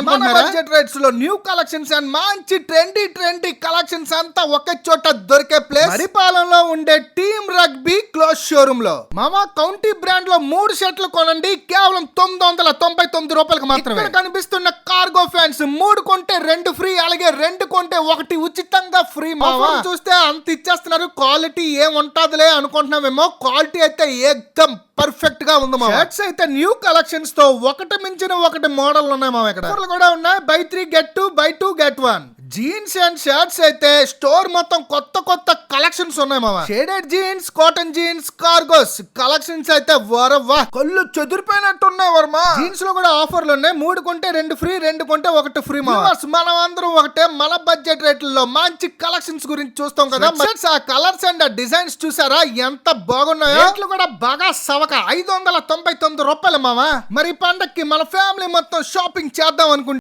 మన budget rates లో new collections and మంచి ట్రెండీ కలెక్షన్స్ అంతా ఒకే చోట దొరికే ప్లేస్ మరిపాలెంలో ఉండే టీమ్ రగ్బీ క్లోజ్ షోరూమ్ లో మామ కౌంటీ బ్రాండ్ లో 3 షర్ట్లు కొనండి కేవలం 999 రూపాయలకు మాత్రమే. ఇక్కడ కనిపిస్తున్న కార్గో ఫ్యాన్స్ 3 కొంటే 2 ఫ్రీ, అలాగే 2 కొంటే 1 ఉచితంగా ఫ్రీ. మామ చూస్తే అంత ఇచ్చేస్తున్నారు, క్వాలిటీ ఏం ఉంటదిలే అనుకుంటున్నామేమో, క్వాలిటీ అయితే ఏకదం పర్ఫెక్ట్ గా ఉంది. మా షర్ట్స్ అయితే న్యూ కలెక్షన్స్ తో ఒకటి మించిన ఒకటి మోడల్ ఉన్నాయి మా ఇక్కడ కూడా ఉన్నాయి. By 3 get 2, by 2 get 1. Jeans and shirts అయితే స్టోర్ మొత్తం కొత్త కలెక్షన్స్ ఉన్నాయి మామ. Shaded jeans, cotton jeans, cargos collections అయితే వరవా కళ్ళు చెదిరిపోయినట్టున్నాయి వర్మ. జీన్స్ లో కూడా ఆఫర్లు ఉన్నాయి, 3 కొంటే 2 ఫ్రీ, 2 కొంటే 1 ఫ్రీ. మనం అందరం ఒకటే మన బడ్జెట్ రేట్లలో మంచి కలెక్షన్స్ గురించి చూస్తాం కదా. ఆ కలర్స్ అండ్ డిజైన్స్ చూసారా ఎంత బాగున్నాయో. రేట్లు కూడా బాగా సవక 599 రూపాయలు మామ. మరి పండక్కి మన ఫ్యామిలీ మొత్తం షాపింగ్ చేద్దాం అనుకుంటే